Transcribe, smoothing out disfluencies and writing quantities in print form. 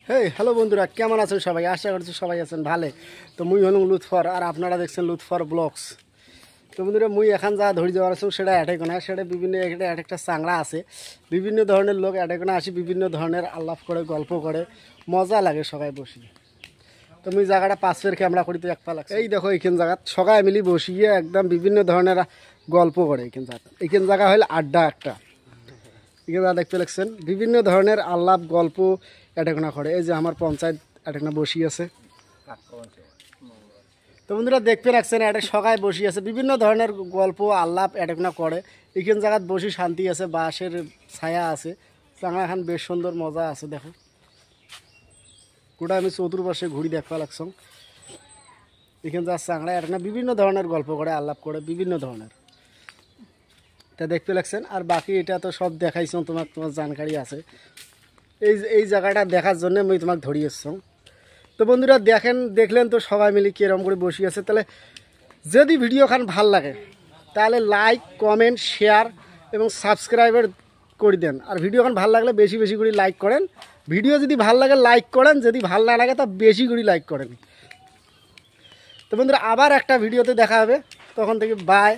Hey hello বন্ধুরা, কেমন আছেন সবাই? আশা করছি সবাই আছেন ভালো। তো মুই হলুম লুৎফর, আর আপনারা দেখছেন লুৎফর ব্লগস। তো বন্ধুরা, মুই এখন যা ধরে যাওয়ার আছে সেটা অ্যাটেক না, সেটা বিভিন্ন একটা চাংড়া আছে, বিভিন্ন ধরনের লোক অ্যাটেক না আসি, বিভিন্ন ধরনের আলাপ করে, গল্প করে, মজা লাগে সবাই বসি। তো মুই জায়গাটা পাশের ক্যামেরা করি তো একটা লাগছে। এই দেখো, এইখান জায়গা সবাই মিলি বসিয়ে একদম বিভিন্ন ধরনের গল্প করে। এইখান জায়গা হলে আড্ডা একটা। এখানে দেখতে লাগছেন বিভিন্ন ধরনের আলাপ গল্প এটাকোনা করে। এই যে আমার পঞ্চায়েত এটাকোনা বসি আছে। তো বন্ধুরা দেখতে রাখছেন, এটা সবাই বসি আছে, বিভিন্ন ধরনের গল্প আলাপ এটাকোনা করে। এখান জায়গাত বসি শান্তি আছে, বাঁশের ছায়া আছে, চাঙা এখন বেশ সুন্দর মজা আছে। দেখো গোটা আমি চতুর্পাশে ঘুরি দেখবা লাগছম। এখানে যা চাংড়া এটাকোনা বিভিন্ন ধরনের গল্প করে, আলাপ করে, বিভিন্ন ধরনের। তা দেখতে লাগছেন। আর বাকি এটা তো সব দেখাইছো, তোমার জানকারি আছে। এই জায়গাটা দেখার জন্য আমি তোমাকে ধরিয়ে এসছি। তো বন্ধুরা দেখলেন তো সবাই মিলে কীরকম করে বসে আছে। তাহলে যদি ভিডিওখান ভাল লাগে তাহলে লাইক, কমেন্ট, শেয়ার এবং সাবস্ক্রাইবার করে দেন। আর ভিডিওখান ভাল লাগলে বেশি বেশি করে লাইক করেন। ভিডিও যদি ভাল লাগে লাইক করেন, যদি ভাল না লাগে তা বেশি করে লাইক করেন। তো বন্ধুরা, আবার একটা ভিডিওতে দেখা হবে, তখন থেকে বাই।